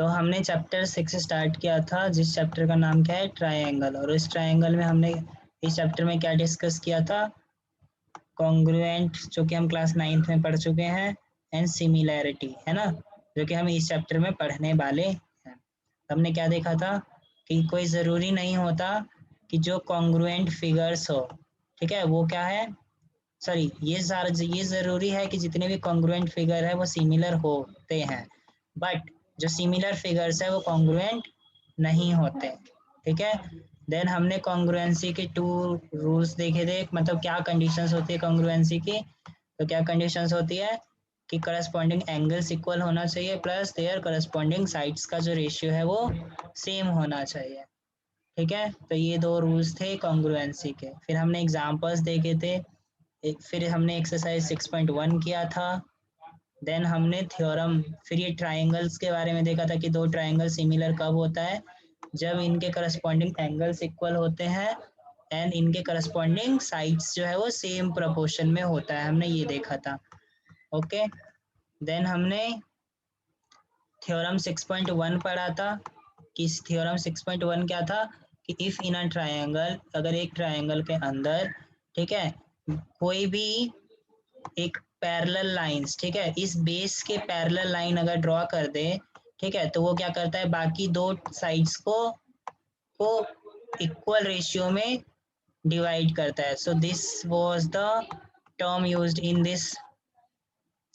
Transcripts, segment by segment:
तो हमने chapter 6 start किया था, जिस चैप्टर का नाम क्या है, ट्रायंगल। और इस ट्रायंगल में हमने इस चैप्टर में क्या डिस्कस किया था, कॉन्ग्रुएंट, जो कि हम क्लास 9th में पढ़ चुके हैं, एंड सिमिलैरिटी, है ना, जो कि हम इस चैप्टर में पढ़ने वाले हैं। हमने क्या देखा था कि कोई ज़रूरी नहीं होता कि जो कॉन्ग्रुएंट फिगर्स हो, ठीक है, वो क्या है, सॉरी, ये ज़रूरी है कि जितने भी कॉन्ग्रुएंट फिगर है वो सिमिलर होते हैं, बट जो सिमिलर फिगर्स है वो कॉन्ग्रुएंट नहीं होते, ठीक है। देन हमने कॉन्ग्रुएंसी के 2 रूल्स देखे थे, मतलब क्या कंडीशंस होती है कॉन्ग्रुएंसी की। तो क्या कंडीशंस होती है कि करस्पॉन्डिंग एंगल्स इक्वल होना चाहिए, प्लस देयर करस्पॉन्डिंग साइड्स का जो रेशियो है वो सेम होना चाहिए, ठीक है। तो ये 2 रूल्स थे कॉन्ग्रुएंसी के। फिर हमने एग्जांपल्स देखे थे, फिर हमने एक्सरसाइज 6.1 किया था। देन हमने थ्योरम, फिर ये ट्राइंगल्स के बारे में देखा था कि 2 ट्राइंगल सिमिलर कब होता है, जब इनके करस्पॉन्डिंग एंगल्स इक्वल होते हैं एंड इनके करस्पॉन्डिंग साइड्स जो है वो सेम प्रोपोर्शन में होता है, हमने ये देखा था, ओके। देन हमने थ्योरम 6.1 पढ़ा था कि थ्योरम 6.1 क्या था कि इफ इन अ ट्रायंगल, अगर एक ट्रायंगल के अंदर, ठीक है, कोई भी एक पैरेलल लाइंस, ठीक है, इस बेस के पैरेलल लाइन अगर ड्रॉ कर दे, ठीक है, तो वो क्या करता है, बाकी 2 साइड्स को इक्वल रेशियो में डिवाइड करता है। So this was the term used in this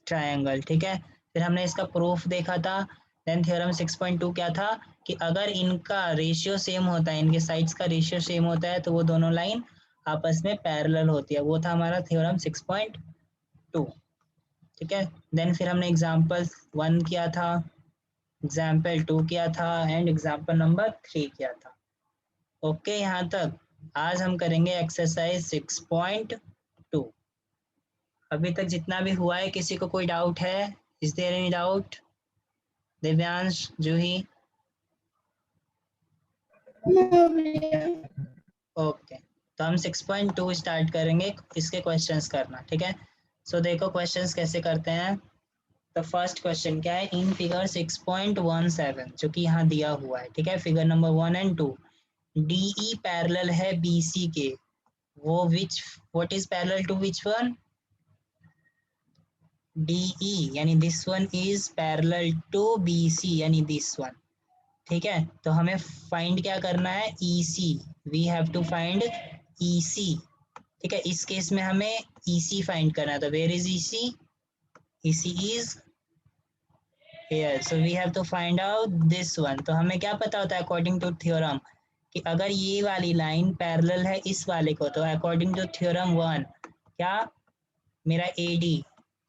triangle, ठीक है। फिर हमने इसका प्रूफ देखा था। देन थ्योरम 6.2 क्या था कि अगर इनका रेशियो सेम होता है, इनके साइड्स का रेशियो सेम होता है, तो वो दोनों लाइन आपस में पैरेलल होती है, वो था हमारा थ्योरम 6.2, ठीक है। देन फिर हमने एग्जाम्पल 1 किया था, एग्जाम्पल 2 किया था एंड एग्जाम्पल नंबर 3 किया था, ओके। यहाँ तक आज हम करेंगे एक्सरसाइज 6.2। अभी तक जितना भी हुआ है, किसी को कोई डाउट है? Is there any doubt? Divyansh, Juhi? Okay, तो हम 6.2 स्टार्ट करेंगे, इसके क्वेश्चंस करना, ठीक है। सो देखो क्वेश्चंस कैसे करते हैं। तो फर्स्ट क्वेश्चन क्या है, इन फिगर 6.17 जो कि यहाँ दिया हुआ है, ठीक है, figure number 1 and 2, DE parallel है BC के, वो which, what is parallel to which one, DE, यानी this one is parallel to BC, यानी दिस वन, ठीक है। तो हमें फाइंड क्या करना है, EC, we have to find EC, ठीक है। इस केस में हमें EC फाइंड करना है, तो where is EC, EC is here, so we have to find out this one। तो हमें क्या पता होता है अकॉर्डिंग टू थ्योरम कि अगर ये वाली लाइन पैरेलल है इस वाले को, तो अकॉर्डिंग टू थ्योरम 1 क्या, मेरा AD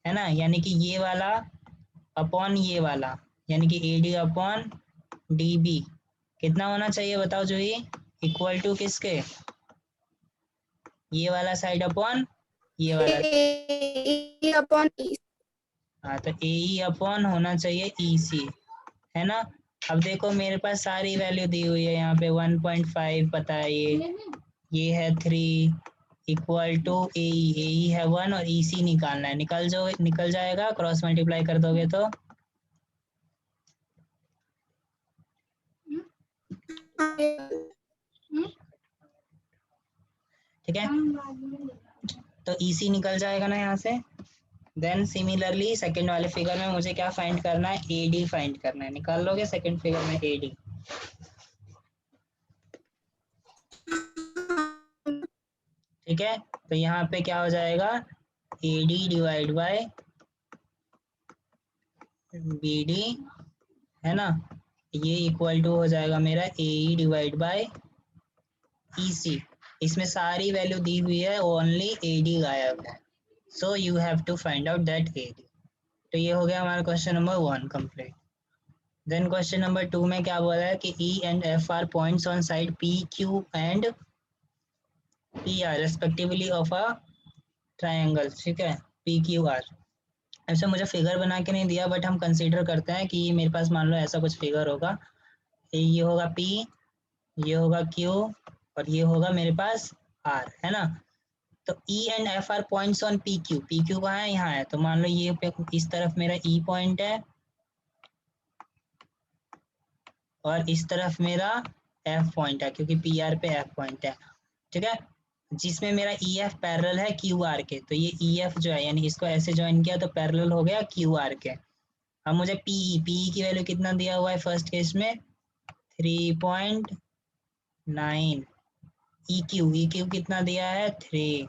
है ना, यानी कि ये वाला अपॉन ये वाला, यानी कि AD अपॉन DB कितना होना चाहिए बताओ जो, ये इक्वल टू किसके, ये वाला साइड अपॉन ये वाला, अपॉन हाँ, तो AE अपॉन होना चाहिए EC, है ना। अब देखो मेरे पास सारी वैल्यू दी हुई है, यहाँ पे 1.5 पता है, ये है 3 इक्वल टू AE है 1 और EC निकालना है, निकल जाएगा, क्रॉस मल्टीप्लाई कर दोगे तो, ठीक है, तो EC निकल जाएगा ना यहाँ से। देन सिमिलरली सेकंड वाले फिगर में मुझे क्या फाइंड करना है, AD फाइंड करना है, निकाल लोगे सेकंड फिगर में AD, ठीक है। तो यहाँ पे क्या हो जाएगा, AD डिवाइड बाय BD, है ना, ये इक्वल टू हो जाएगा मेरा AE डिवाइड बाय EC। इसमें सारी वैल्यू दी हुई है, ओनली AD गायब है, so you have to find out that AD। तो ये हो गया हमारा question number 1 complete. Then question number 2 में क्या बोला है कि E and F are points on side PQ and PR respectively of a triangle, ठीक है, PQR। ऐसे मुझे फिगर बना के नहीं दिया, बट हम कंसीडर करते हैं कि मेरे पास मान लो ऐसा कुछ फिगर होगा, ये होगा P, ये होगा Q और ये होगा मेरे पास R, है ना। तो E and F are points on PQ, PQ कहाँ है, यहाँ है, तो मान लो ये इस तरफ मेरा E पॉइंट है और इस तरफ मेरा एफ पॉइंट है क्योंकि पी आर पे एफ पॉइंट है, ठीक है, जिसमें मेरा ई एफ पैरेलल है क्यू आर के। तो ये ई एफ जो है यानी इसको ऐसे ज्वाइन किया तो पैरेलल हो गया क्यू आर के। अब मुझे पीई की वैल्यू कितना दिया हुआ है फर्स्ट केस में 3.9, ई क्यू कितना दिया है 3,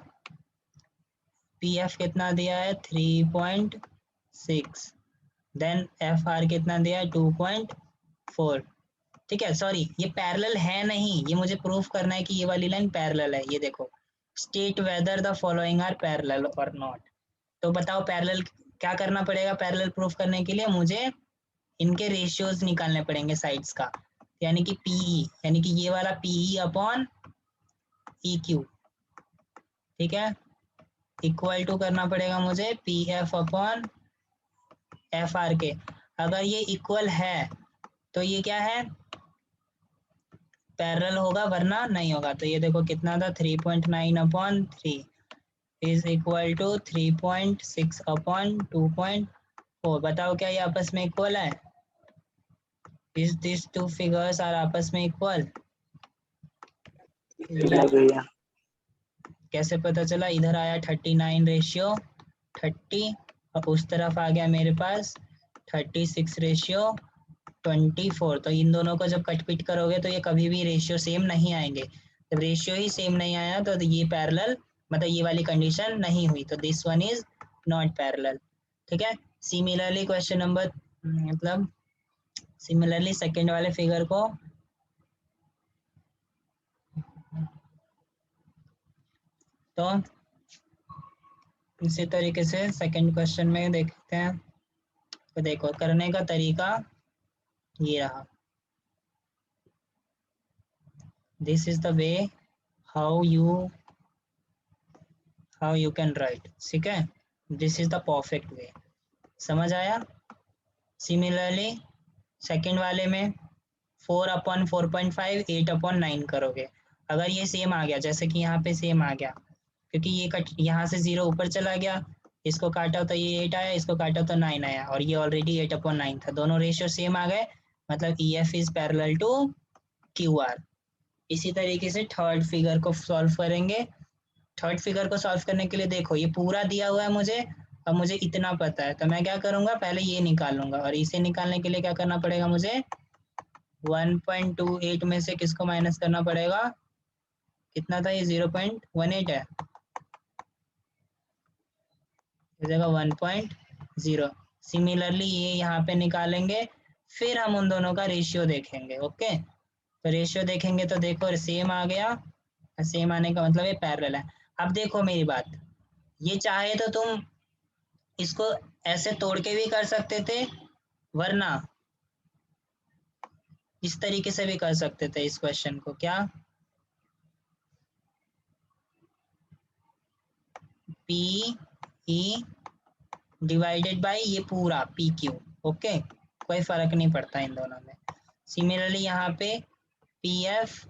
पी एफ कितना दिया है 3.6, देन एफ आर कितना दिया है 2.4। ठीक है, सॉरी ये पैरेलल है नहीं, ये मुझे प्रूफ करना है कि ये वाली लाइन पैरेलल है। ये देखो, state whether the following are parallel और नॉट। तो बताओ पैरेलल क्या करना पड़ेगा, पैरेलल प्रूफ करने के लिए मुझे इनके रेशियोज निकालने पड़ेंगे साइड्स का, यानी कि पीई, यानी कि ये वाला पीई अपॉन ई क्यू, ठीक है, इक्वल टू करना पड़ेगा मुझे P F upon F R के। अगर ये इक्वल है तो ये क्या है, पैरेलल होगा, वरना नहीं होगा। तो ये देखो कितना था 3.9 upon 3 is equal to 3.6 upon 2.4। बताओ क्या ये आपस में इक्वल है? Is these two figures are आपस में इक्वल? कैसे पता चला? इधर आया 39 रेशियो 30 और उस तरफ आ गया मेरे पास 36 रेशियो 24। तो इन दोनों को जब कटपिट करोगे तो ये कभी भी रेशियो सेम नहीं आएंगे। जब रेशियो ही सेम नहीं आया तो ये पैरेलल, मतलब ये वाली कंडीशन नहीं हुई, तो this one is not parallel. ठीक है, सिमिलरली क्वेश्चन नंबर, मतलब सिमिलरली सेकंड वाले फिगर को तो इसी तरीके से सेकंड क्वेश्चन में देखते हैं। तो देखो करने का तरीका ये रहा, this is the way how you can write. ठीक है, this is the perfect way. समझ आया? सिमिलरली सेकंड वाले में 4/4.5 8/9 करोगे। अगर ये सेम आ गया, जैसे कि यहाँ पे सेम आ गया, क्योंकि ये कट यहाँ से 0 ऊपर चला गया, इसको काटा तो ये 8 आया, इसको काटा तो 9 आया, और ये ऑलरेडी 8/9 था। दोनों रेशियो सेम आ गए, मतलब E F is parallel to Q R. इसी तरीके से थर्ड फिगर को सॉल्व करेंगे। थर्ड फिगर को सॉल्व करने के लिए देखो ये पूरा दिया हुआ है मुझे, अब मुझे इतना पता है, तो मैं क्या करूँगा, पहले ये निकाल लूँगा, और इसे निकालने के लिए क्या करना पड़ेगा मुझे, 1.28 में से किसको माइनस करना पड़ेगा, कितना था ये 0.18 है, हो जाएगा 1.0। सिमिलरली ये यहाँ पे निकालेंगे, फिर हम उन दोनों का रेशियो देखेंगे। ओके, तो रेशियो देखेंगे तो देखो सेम आ गया, सेम आने का मतलब ये पैरेलल है। अब देखो मेरी बात, ये चाहे तो तुम इसको ऐसे तोड़ के भी कर सकते थे, वरना इस तरीके से भी कर सकते थे इस क्वेश्चन को। क्या पी ई डिवाइडेड बाय ये पूरा पी क्यू। ओके, कोई फर्क नहीं पड़ता इन दोनों में। सिमिलरली यहाँ पे पी एफ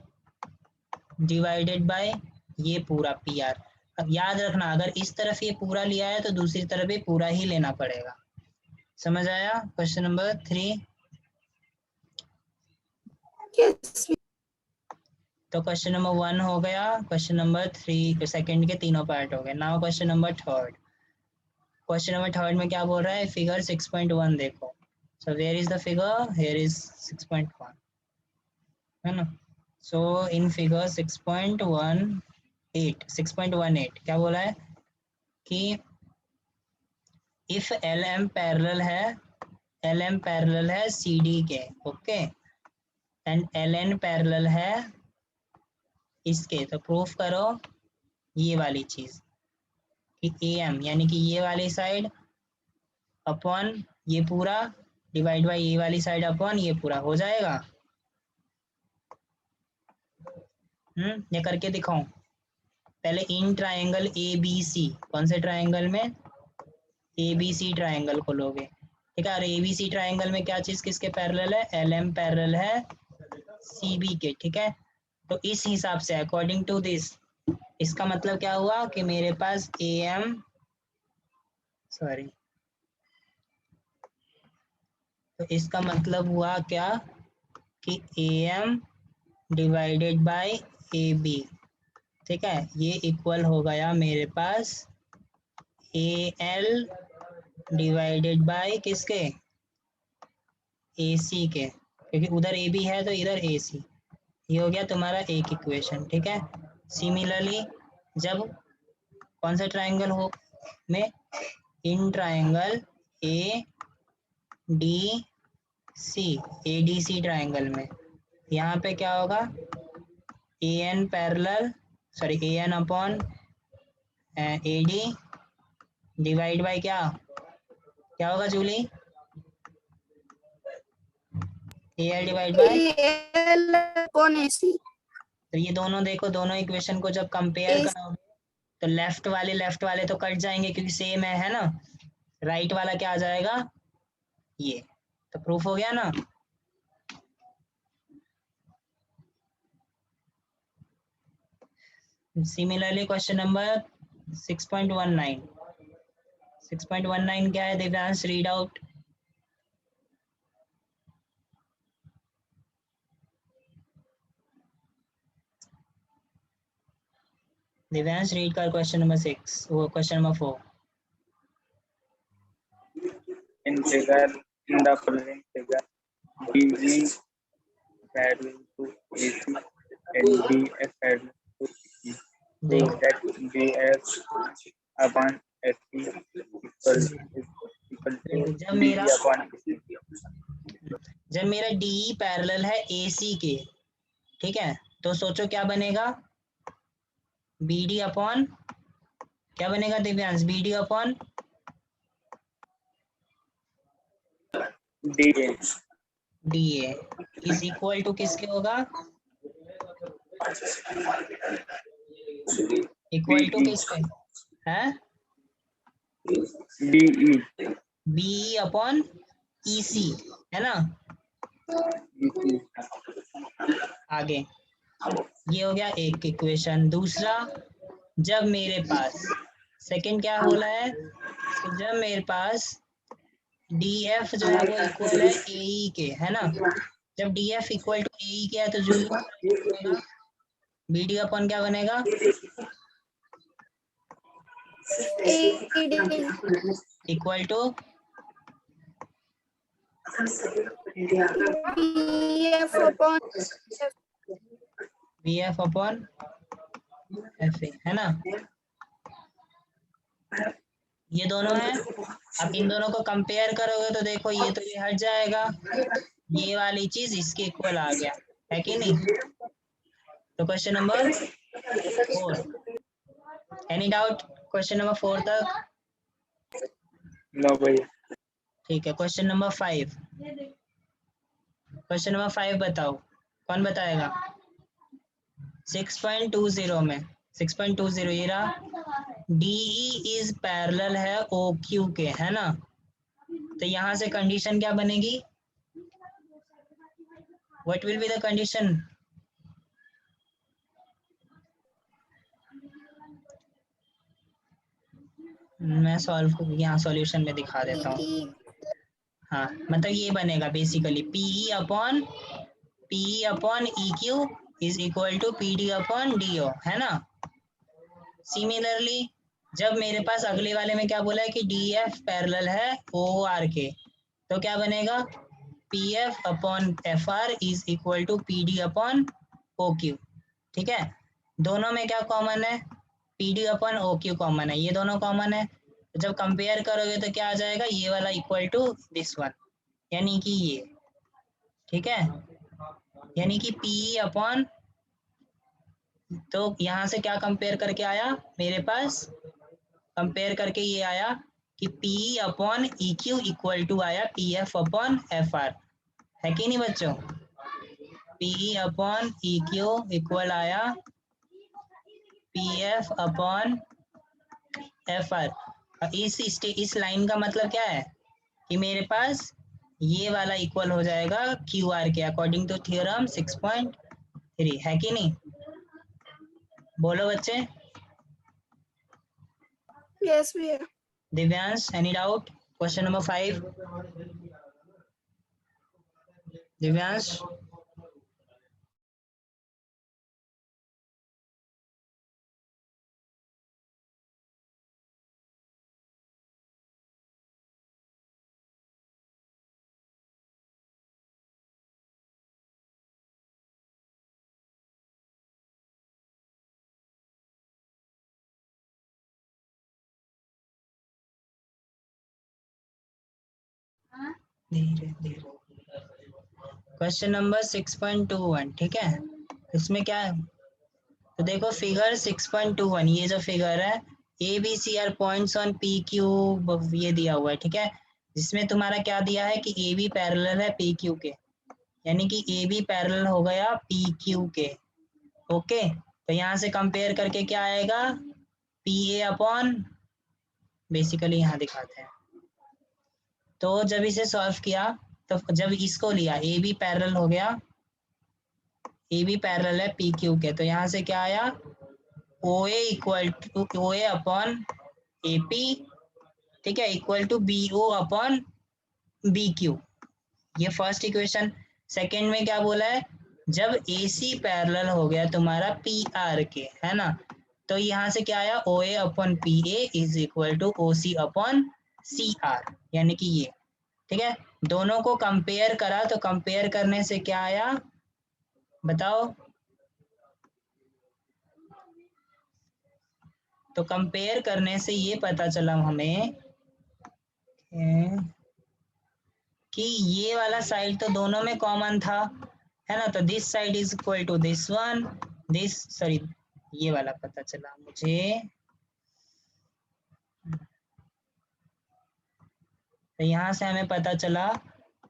डिवाइडेड बाय ये पूरा पी आर। अब याद रखना, अगर इस तरफ ये पूरा लिया है तो दूसरी तरफ भी पूरा ही लेना पड़ेगा। समझ आया? Question number 3। yes, तो क्वेश्चन नंबर 1 हो गया, क्वेश्चन नंबर 3 सेकंड के तीनों पार्ट हो गए। Now question number third. Question number third में क्या बोल रहा है, फिगर 6.1 देखो। So where is the figure, here is 6.1, है ना। सो इन फिगर 6.18 क्या बोला है कि इफ एल एम पैरेलल है सी डी के, okay, and L N parallel है इसके, तो प्रूफ करो ये वाली चीज कि ए एम यानी कि ये वाली साइड अपॉन ये पूरा डिवाइड बाई ये वाली साइड अपॉन ये पूरा हो जाएगा। ये करके दिखाऊं? पहले इन ट्राइंगल ए बी सी, कौन से ट्राइंगल में, ए बी सी ट्राइंगल को लोगे, ठीक है, और ए बी सी ट्राइंगल में क्या चीज किसके पैरेलल है, एल एम पैरेलल है सी बी के। ठीक है, तो इस हिसाब से अकॉर्डिंग टू दिस, इसका मतलब क्या हुआ कि मेरे पास ए एम, सॉरी, तो इसका मतलब हुआ क्या कि AM डिवाइडेड बाय AB, ठीक है, ये इक्वल हो गया मेरे पास AL डिवाइडेड बाय किसके, AC के, क्योंकि उधर AB है तो इधर AC। ये हो गया तुम्हारा एक इक्वेशन, ठीक है। सिमिलरली जब कौन सा ट्राइंगल हो में, इन ट्राइंगल ADC ट्राइंगल में, यहाँ पे क्या होगा, AN parallel AN upon AD divide by क्या क्या होगा Juli, AL divide by, L upon A. C ये दोनों देखो, दोनों इक्वेशन को जब कंपेयर करोगे तो लेफ्ट वाले तो कट जाएंगे क्योंकि सेम है ना, राइट वाला क्या आ जाएगा, ये, तो प्रूफ हो गया ना। सिमिलरली क्वेश्चन नंबर 6.19 क्या है Divyansh, read out. Divyansh read कर क्वेश्चन नंबर 6, वो question number 4। In the following figure, DE parallel to AC and DF parallel to EC. Prove that DF upon SC equal to जब DE मेरा upon AC. DE parallel है AC के, ठीक है, तो सोचो क्या बनेगा, BD अपॉन क्या बनेगा Divyansh, BD upon DA is equal to किसके होगा, इक्वल टू किसके है, DE BE अपॉन EC, है ना। आगे ये हो गया एक इक्वेशन। दूसरा, जब मेरे पास सेकंड क्या बोला है, तो जब मेरे पास DF जो है वो इक्वल है AE के, है ना, जब DF इक्वल टू AE के है तो जो बनेगा BD अपॉन क्या बनेगा, equal to BF upon BF upon FA, है ना। ये दोनों है, अब इन दोनों को कंपेयर करोगे तो देखो ये तो ये हट जाएगा, ये वाली चीज इसके इक्वल आ गया, है कि नहीं। तो question number 4, any doubt question number 4 तक, No भैया। ठीक है। क्वेश्चन नंबर 5, क्वेश्चन नंबर 5 बताओ, कौन बताएगा। 6.20 में 6.20 ये रहा, DE इज पैरेलल है OQ के, है ना, तो यहां से कंडीशन क्या बनेगी, what will be the condition, मैं सॉल्व यहाँ सॉल्यूशन में दिखा देता हूँ। हाँ, मतलब ये बनेगा basically PE upon EQ is equal to PD upon DO, है ना। सिमिलरली जब मेरे पास अगले वाले में क्या बोला है कि DF पैरेलल है OR के, तो क्या बनेगा, PF upon FR is equal to PD upon OQ, ठीक है। दोनों में क्या कॉमन है, PD अपॉन OQ कॉमन है, ये दोनों कॉमन है, तो जब कंपेयर करोगे तो क्या आ जाएगा, ये वाला इक्वल टू दिस वन, यानी कि ये, ठीक है, यानी कि PE अपॉन, तो यहाँ से क्या कंपेयर करके आया मेरे पास, कंपेयर करके ये आया कि PE upon EQ equal to आया PF अपॉन FR, है कि नहीं बच्चों। PE अपॉन EQ इक्वल आया PF अपॉन FR। इस लाइन का मतलब क्या है कि मेरे पास ये वाला इक्वल हो जाएगा QR के, अकॉर्डिंग टू थ्योरम 6.3, है कि नहीं। बोलो बच्चे। यस भैया। Divyansh any doubt question number 5, Divyansh धीरे धीरे। क्वेश्चन नंबर 6.21, ठीक है। इसमें क्या है, तो देखो फिगर 6.21, ये जो फिगर है A B C are points on P Q, ये दिया हुआ है, ठीक है। जिसमें तुम्हारा क्या दिया है कि ए बी पैरेलल है पी क्यू के, यानी कि ए बी पैरेलल हो गया पी क्यू के। ओके, तो यहाँ से कंपेयर करके क्या आएगा, पी ए अपॉन, बेसिकली यहाँ दिखाते हैं। तो जब इसे सॉल्व किया, तो जब इसको लिया ए बी पैरेलल हो गया, ए बी पैरेलल है पी क्यू के, तो यहाँ से क्या आया, O A equal to O A upon A P, ठीक है, equal to B O upon B Q. ये फर्स्ट इक्वेशन। सेकेंड में क्या बोला है, जब ए सी पैरेलल हो गया तुम्हारा पी आर के, है ना, तो यहाँ से क्या आया, O A upon P A is equal to O C upon C R, यानी कि ये, ठीक है। दोनों को कंपेयर करा, तो कंपेयर करने से क्या आया बताओ, तो कंपेयर करने से ये पता चला हमें कि ये वाला साइड तो दोनों में कॉमन था, है ना, तो this side is equal to this one, this, sorry, ये वाला पता चला मुझे। तो यहाँ से हमें पता चला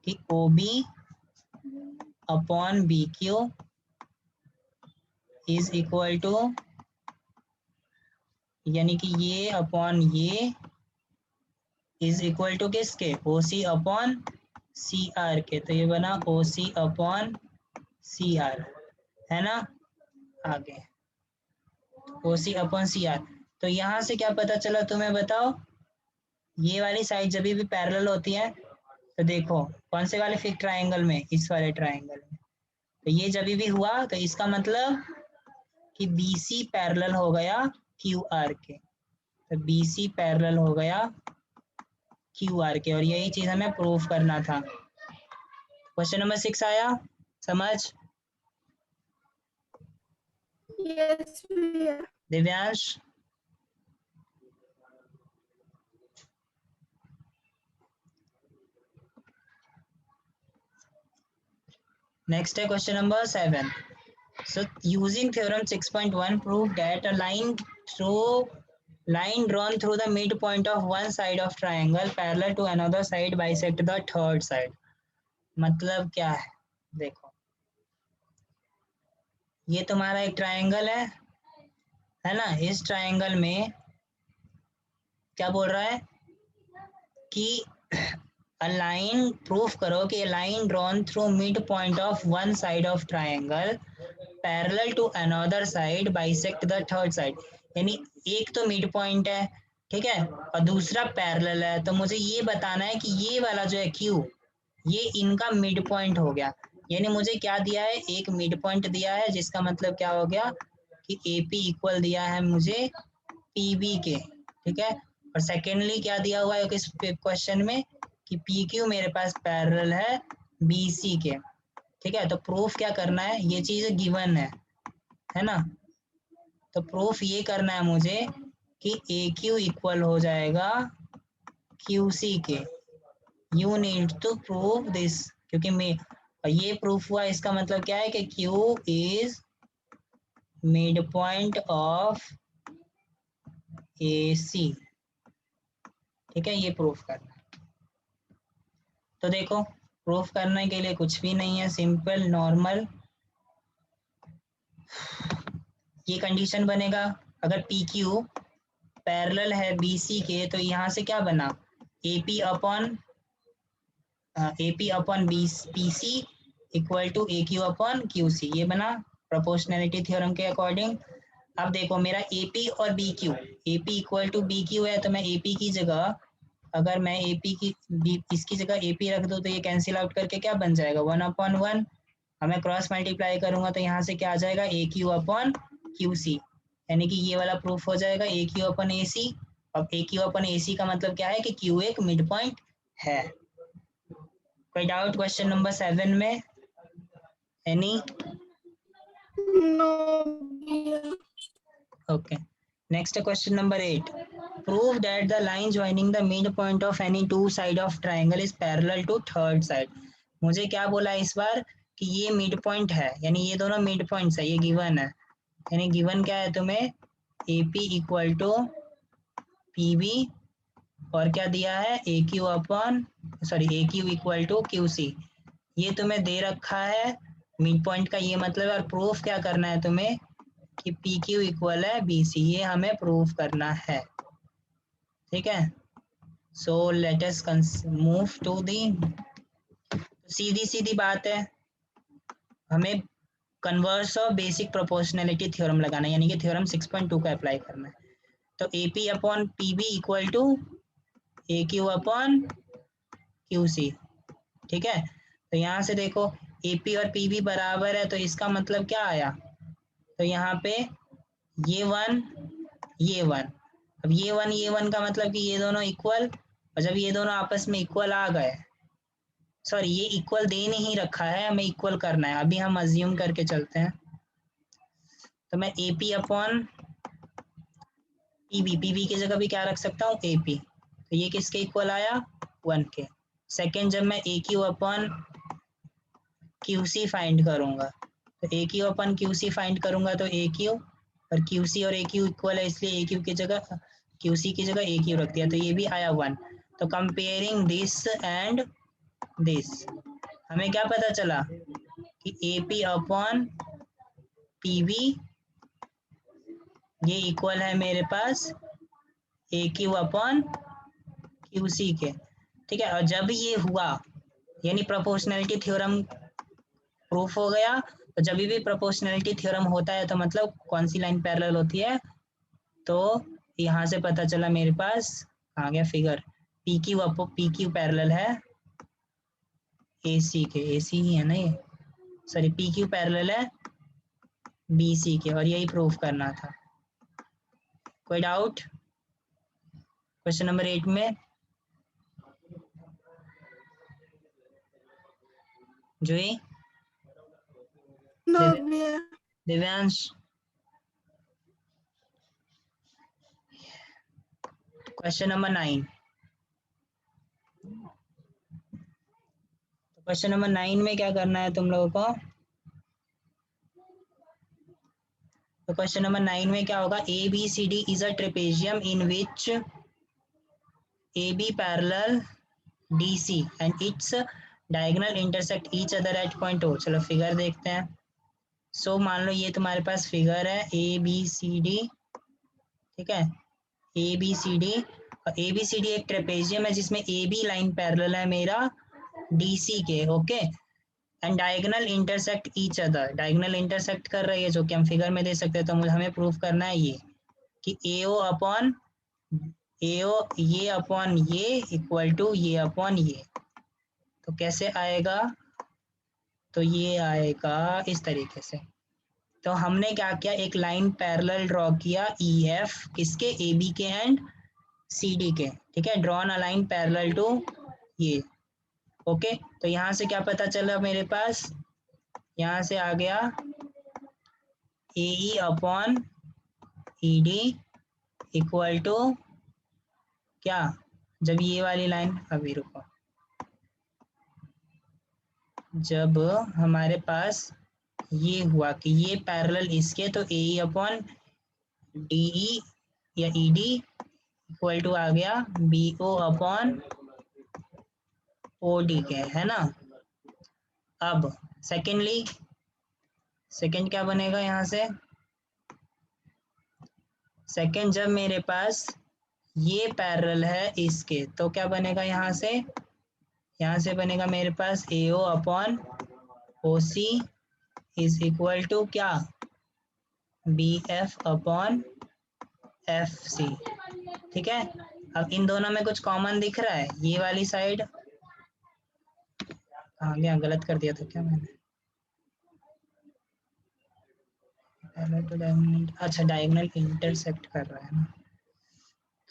कि O B upon B Q is equal to, यानी कि ये अपॉन ये इज इक्वल टू किसके, ओ सी अपॉन सी आर के, तो ये बना ओ सी अपॉन सी आर, है ना। आगे ओ सी अपॉन सी आर, तो यहाँ से क्या पता चला तुम्हें बताओ, ये वाली साइड जब भी पैरेलल होती है, तो देखो कौन से वाले फिग ट्राइंगल में, इस वाले ट्राइंगल में, तो ये जब भी हुआ तो इसका मतलब कि बी सी पैरेलल हो गया क्यू आर के, तो बी सी पैरेलल हो गया क्यू आर के, और यही चीज हमें प्रूफ करना था। क्वेश्चन नंबर 6 आया समझ, Yes, भैया। दिव्यांश। नेक्स्ट है question number 7। So using theorem 6.1 prove that a line drawn through the midpoint of one side of triangle parallel to another side bisect the third side। मतलब क्या है, देखो ये तुम्हारा एक ट्राइंगल है ना, इस ट्राइंगल में क्या बोल रहा है कि a line, प्रूफ करो कि a line drawn through midpoint of one side of triangle parallel to another side bisect the third side। यानी एक तो मिड पॉइंट है, ठीक है, और दूसरा पैरेलल है, तो मुझे ये बताना है कि ये वाला जो है क्यू, ये इनका मिड पॉइंट हो गया। यानी मुझे क्या दिया है, एक मिड पॉइंट दिया है, जिसका मतलब क्या हो गया कि ए पी इक्वल दिया है मुझे पी बी के, ठीक है। और सेकेंडली क्या दिया हुआ है इस क्वेश्चन में कि पी क्यू मेरे पास पैरेलल है बी सी के, ठीक है। तो प्रूफ क्या करना है, ये चीज गिवन है ना, तो प्रूफ ये करना है मुझे कि ए क्यू इक्वल हो जाएगा क्यू सी के। You need to prove this, क्योंकि मैं ये प्रूफ हुआ, इसका मतलब क्या है कि Q is mid point of A C, ठीक है, ये प्रूफ करना है। तो देखो प्रूफ करने के लिए कुछ भी नहीं है, सिंपल नॉर्मल ये कंडीशन बनेगा, अगर पी क्यू पैरेलल है बी सी के, तो यहाँ से क्या बना, A P upon B P C equal to A Q upon Q C, ये बना प्रोपोर्शनैलिटी थ्योरम के अकॉर्डिंग। अब देखो मेरा ए पी और B Q, A P equal to B Q है, तो मैं ए पी की जगह, अगर मैं ए पी की इसकी जगह ए पी रख दूँ, तो ये कैंसिल आउट करके क्या बन जाएगा 1/1। हमें क्रॉस मल्टीप्लाई करूंगा तो यहाँ से क्या आ जाएगा, ए क्यू अपॉन क्यू सी, यानी कि ये वाला प्रूफ हो जाएगा ए क्यू अपॉन ए सी। अब ए क्यू अपॉन ए सी का मतलब क्या है कि क्यू एक मिड पॉइंट है। कोई डाउट क्वेश्चन नंबर 7 में, एनी? No, भैया। Okay, Next question number 8. Prove that the line joining the midpoint of any two side of triangle is parallel to third side. मुझे क्या बोला इस बार कि ये मिड पॉइंट है, यानी ये दोनों मिड पॉइंट्स है, ये गिवन है, यानी गिवन क्या है तुम्हें, AP इक्वल टू PB और क्या दिया है, AQ इक्वल टू QC, ये तुम्हें दे रखा है मिड पॉइंट का ये मतलब, और प्रूफ क्या करना है तुम्हें कि PQ इक्वल है BC, ये हमें प्रूफ करना है, ठीक है। So let us move to the, सीधी सीधी बात है, हमें converse of basic proportionality theorem लगाना है, यानी कि थ्योरम 6.2 का अप्लाई करना है। तो AP upon PB equal to AQ upon QC, ठीक है। तो यहाँ से देखो AP और PB बराबर है, तो इसका मतलब क्या आया, तो यहाँ पे ये वन अब ये वन का मतलब कि ये दोनों इक्वल, और जब ये दोनों आपस में इक्वल आ गए, सॉरी ये इक्वल दे नहीं रखा है, हमें इक्वल करना है, अभी हम अज्यूम करके चलते हैं। तो मैं AP अपॉन PB की जगह भी क्या रख सकता हूँ AP, तो ये किसके इक्वल आया, 1 के। सेकेंड, जब मैं AQ अपॉन QC फाइंड करूंगा, तो AQ अपॉन QC फाइंड करूंगा तो AQ और QC और AQ इक्वल है, इसलिए AQ की जगह QC की जगह AQ रख दिया, तो ये भी आया 1। तो कंपेयरिंग दिस एंड दिस, हमें क्या पता चला कि AP अपॉन PB ये इक्वल है मेरे पास AQ अपॉन QC के, ठीक है। और जब ये हुआ यानी प्रोपोर्शनैलिटी थ्योरम प्रूफ हो गया, तो जब भी प्रोपोर्शनैलिटी थ्योरम होता है तो मतलब कौन सी लाइन पैरेलल होती है, तो यहाँ से पता चला मेरे पास आ गया फिगर, PQ पैरेलल है AC के, AC ही है ना ये, सॉरी PQ पैरेलल है BC के, और यही प्रूफ करना था। कोई डाउट क्वेश्चन नंबर 8 में? जुई, No, भैया। Divyansh, question number 9। तो क्वेश्चन नंबर 9 में क्या करना है तुम लोगों को, तो क्वेश्चन नंबर 9 में क्या होगा, ABCD is a trapezium in which AB parallel DC and its diagonal intersect each other at point O। चलो फिगर देखते हैं। सो मान लो ये तुम्हारे पास फिगर है ABCD, ठीक है, ABCD, और ABCD एक ट्रेपेजियम है जिसमें AB लाइन पैरेलल है मेरा DC के, okay, and diagonal intersect each other, diagonal intersect कर रही है, जो कि हम फिगर में दे सकते हैं। तो हमें प्रूफ करना है ये कि AO अपॉन AO ये अपॉन ये इक्वल टू ये अपॉन ये। तो कैसे आएगा, तो ये आएगा इस तरीके से। तो हमने क्या किया, एक लाइन पैरेलल ड्रॉ किया EF किसके, AB के एंड CD के, ठीक है, drawn a line parallel to ये, ओके। तो यहाँ से क्या पता चला मेरे पास, यहाँ से आ गया AE upon ED equal to क्या, जब ये वाली लाइन, अभी रुको, जब हमारे पास ये हुआ कि ये पैरेलल इसके, तो AE अपॉन DE या ED इक्वल टू आ गया BO अपॉन OD के, है ना। अब सेकेंड क्या बनेगा यहाँ से, सेकेंड जब मेरे पास ये पैरेलल है इसके, तो क्या बनेगा यहाँ से बनेगा मेरे पास AO upon OC is equal to क्या, BF अपॉन FC, ठीक है। अब इन दोनों में कुछ कॉमन दिख रहा है, ये वाली साइड कहाँ गया, गलत कर दिया था क्या मैंने, तो डायगोनल, अच्छा डायगोनल इंटरसेक्ट कर रहा है ना,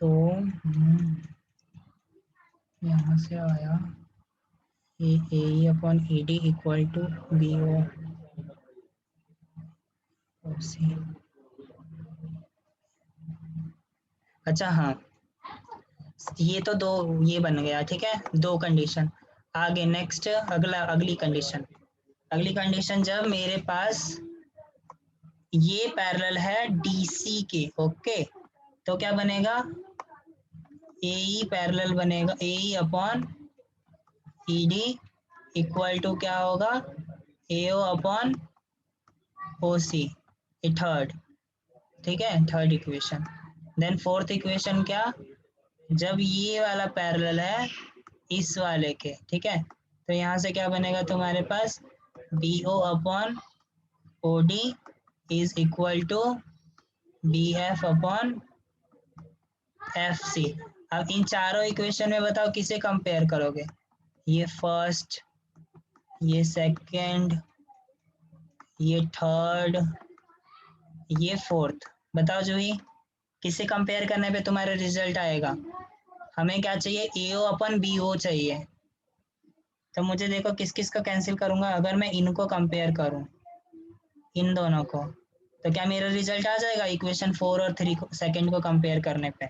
तो यहाँ से आया AE upon ED equal to BO OC, अच्छा हाँ, ये तो दो ये बन गया, ठीक है, दो कंडीशन। आगे नेक्स्ट अगली कंडीशन जब मेरे पास ये पैरेलल है डीसी के, ओके, तो क्या बनेगा, ए पैरेलल बनेगा, A upon ED equal to क्या होगा, एओ अपॉन ओसी, ये थर्ड, ठीक है, third equation. Then fourth equation क्या, जब ये वाला पैरेलल है इस वाले के, ठीक है, तो यहाँ से क्या बनेगा तुम्हारे पास, B O upon O D is equal to B F upon F C. अब इन चारों इक्वेशन में बताओ किसे कंपेयर करोगे, ये फर्स्ट, ये सेकंड, ये थर्ड, ये फोर्थ, बताओ जूही, किसे कंपेयर करने पे तुम्हारा रिजल्ट आएगा। हमें क्या चाहिए, ए ओ अपन बी ओ चाहिए। तो मुझे देखो किस किस को कैंसिल करूंगा, अगर मैं इनको कंपेयर करूं, इन दोनों को, तो क्या मेरा रिजल्ट आ जाएगा इक्वेशन 4 और 3 को सेकंड को कंपेयर करने पे।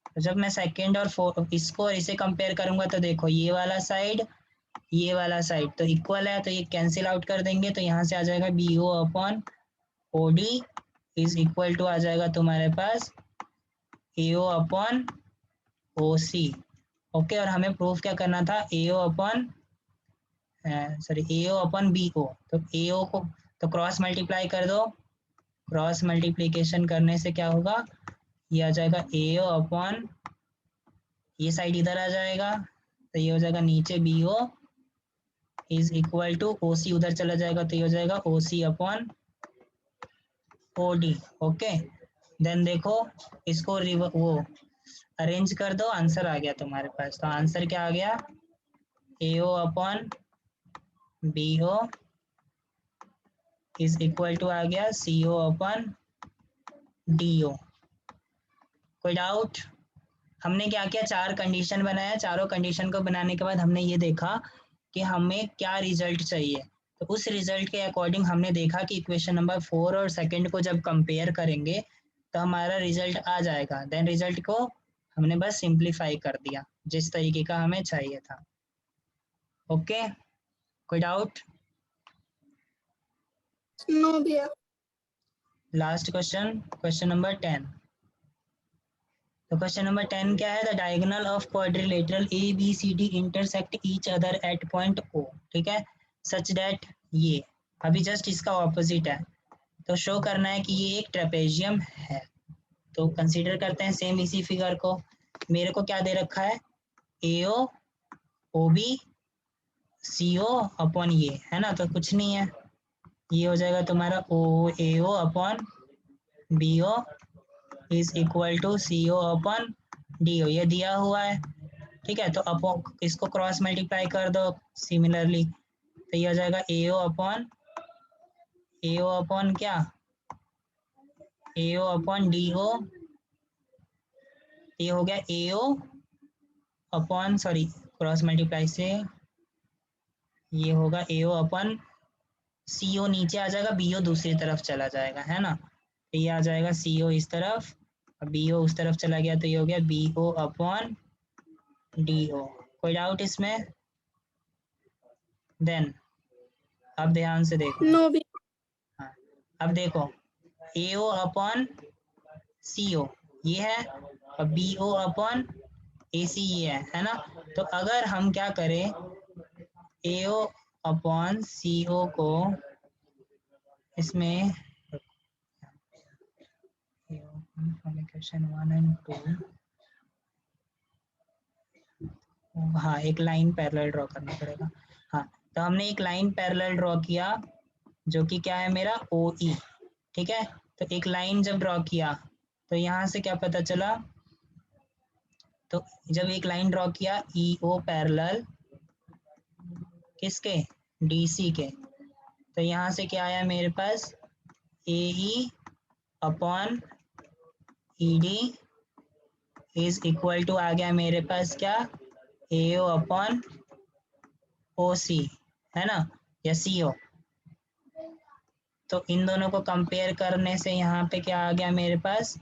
तो जब मैं सेकंड और इसको और इसे कंपेयर करूंगा तो देखो ये वाला साइड, ये वाला साइड तो इक्वल है, तो ये कैंसिल आउट कर देंगे, तो यहाँ से आ जाएगा B O upon O D is equal to आ जाएगा तुम्हारे पास ए ओ अपॉन ओ सी, ओके। और हमें प्रूफ क्या करना था, ए ओ अपॉन सॉरी ए ओ अपॉन बी ओ, तो ए ओ को तो क्रॉस मल्टीप्लाई कर दो, क्रॉस मल्टीप्लीकेशन करने से क्या होगा, ये आ जाएगा ए ओ अपॉन, ये साइड इधर आ जाएगा, तो ये हो जाएगा नीचे B O is equal to O C उधर चला जाएगा, तो ये हो जाएगा O C upon O D, okay. Then देखो इसको वो अरेंज कर दो, आंसर आ गया तुम्हारे पास। तो आंसर क्या आ गया, A O upon B O is equal to आ गया C O upon D O. कोई डाउट। हमने क्या किया, चार कंडीशन बनाया, चारों कंडीशन को बनाने के बाद हमने ये देखा कि हमें क्या रिजल्ट चाहिए। तो उस रिजल्ट के अकॉर्डिंग हमने देखा कि इक्वेशन नंबर 4 और सेकंड को जब कंपेयर करेंगे तो हमारा रिजल्ट आ जाएगा। देन रिजल्ट को हमने बस सिंप्लीफाई कर दिया जिस तरीके का हमें चाहिए था, ओके। कोई डाउट। नो भैया। Last question, question number 10। तो क्वेश्चन नंबर 10 क्या है, the diagonal of quadrilateral A B C D intersect each other at point O, ठीक है, सच दैट, ये अभी जस्ट इसका ऑपोजिट है, तो शो करना है कि ये एक ट्रेपेजियम है। तो कंसीडर करते हैं सेम इसी फिगर को, मेरे को क्या दे रखा है, ए ओ O B C O upon ये, है ना, तो कुछ नहीं है, ये हो जाएगा तुम्हारा O A O upon B O is equal to C O upon D O, ये दिया हुआ है, ठीक है। तो अपॉन इसको क्रॉस मल्टीप्लाई कर दो सिमिलरली, तो ये हो जाएगा ए ओ अपॉन क्या, ए ओ अपॉन डी ओ, ये हो गया A O upon, sorry cross multiply से ये होगा ए ओ अपॉन सी ओ, नीचे आ जाएगा, बी ओ दूसरी तरफ चला जाएगा, है ना, तो ये आ जाएगा सी ओ इस तरफ, बी ओ उस तरफ चला गया, तो ये हो गया B O upon D O. कोई डाउट इसमें। देन अब ध्यान से देखो, नो भैया। हाँ, अब देखो ए ओ अपॉन सी ओ ये है, और बी ओ अपॉन ए सी ये है ना। तो अगर हम क्या करें, ए ओ अपॉन सी ओ को इसमें क्वेश्चन 1 एंड 2, हाँ एक लाइन पैरेलल ड्रॉ करना पड़ेगा। हाँ, तो हमने एक लाइन पैरेलल ड्रॉ किया जो कि क्या है मेरा ओ ई, ठीक है। तो एक लाइन जब ड्रॉ किया तो यहाँ से क्या पता चला, तो जब एक लाइन ड्रॉ किया ई ओ पैरेलल किसके, डी सी के, तो यहाँ से क्या आया मेरे पास, A E upon E D is equal to आ गया मेरे पास क्या, ए ओ अपॉन ओ सी, है ना, या सी ओ। तो इन दोनों को कंपेयर करने से यहाँ पे क्या आ गया मेरे पास,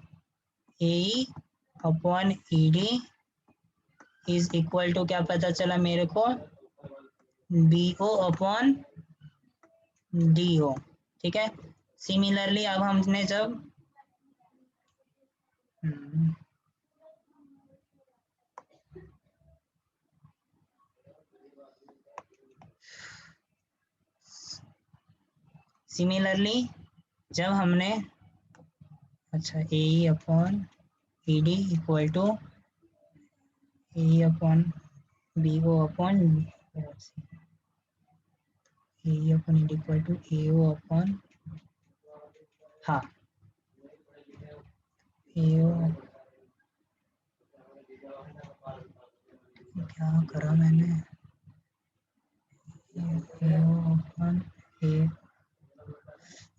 A upon E D is equal to क्या पता चला मेरे को, B O upon D O. ठीक है, सिमिलरली अब हमने जब सिमिलरली जब हमने अच्छा A upon E D equal to A upon B O upon A upon E D equal to A O upon, हाँ ए ओ, क्या करा मैंने,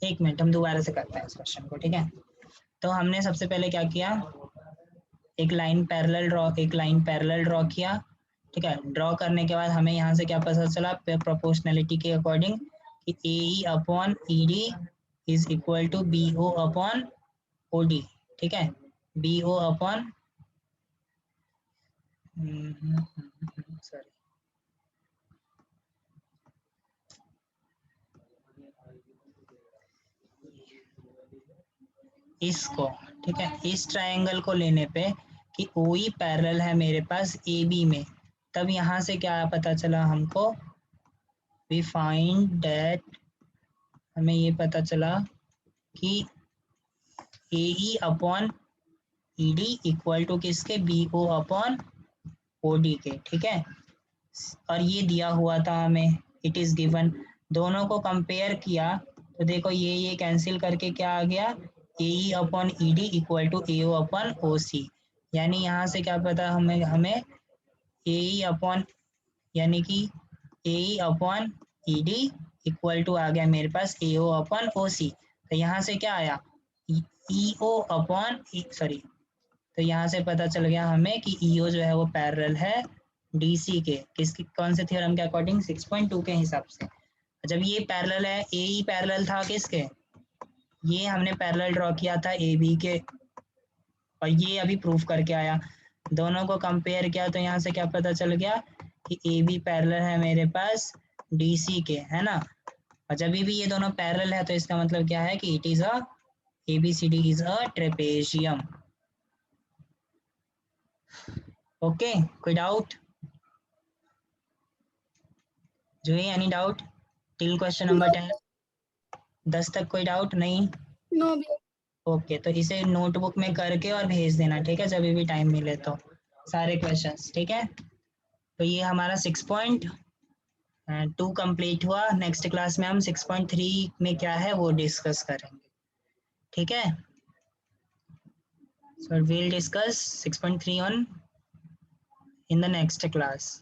एक मिनट हम दोबारा से करते हैं इस क्वेश्चन को। ठीक है, तो हमने सबसे पहले क्या किया, एक लाइन पैरेलल ड्रॉ किया। ठीक है, ड्रॉ करने के बाद हमें यहाँ से क्या पता चला, प्रोपोर्शनलिटी के अकॉर्डिंग कि A E upon E D is equal to B O upon O D. ठीक है, बी ओ अपॉन सॉरी इसको, ठीक है, इस ट्रायंगल को लेने पे कि ओ ई पैरेलल है मेरे पास ए बी में, तब यहाँ से क्या पता चला हमको, वी फाइंड दैट, हमें ये पता चला कि A E upon E D equal to किसके, B O upon O D के। ठीक है, और ये दिया हुआ था हमें, इट इज गिवन। दोनों को कंपेयर किया तो देखो ये कैंसिल करके क्या आ गया, A E upon E D equal to A O upon O C. यानी यहाँ से क्या पता हमें ए ई अपॉन, यानी कि A E upon E D equal to आ गया मेरे पास ए ओ अपॉन ओ सी। तो यहाँ से क्या आया, ई ओ अपॉन सॉरी, तो यहाँ से पता चल गया हमें कि ई ओ जो है वो पैरेलल है डी सी के, किसकी, कौन से थ्योरम के अकॉर्डिंग, 6.2 के हिसाब से। जब ये पैरेलल है, ए ई पैरेलल था किसके, ये हमने पैरेलल ड्रॉ किया था ए बी के, और ये अभी प्रूफ करके आया। दोनों को कंपेयर किया तो यहाँ से क्या पता चल गया कि ए बी पैरेलल है मेरे पास डी सी के, है ना। और जब भी ये दोनों पैरेलल है तो इसका मतलब क्या है कि it is a ABCD is a trapezium. Okay, कोई डाउट जो है, any doubt till question number 10, 10 तक कोई डाउट नहीं। नो भैया। ओके, तो इसे नोटबुक में करके और भेज देना, ठीक है, जब भी टाइम मिले तो सारे क्वेश्चंस। ठीक है, तो ये हमारा 6.2 कंप्लीट हुआ। नेक्स्ट क्लास में हम 6.3 में क्या है वो डिस्कस करेंगे। ठीक है, सो we'll discuss 6.3 on in the next class.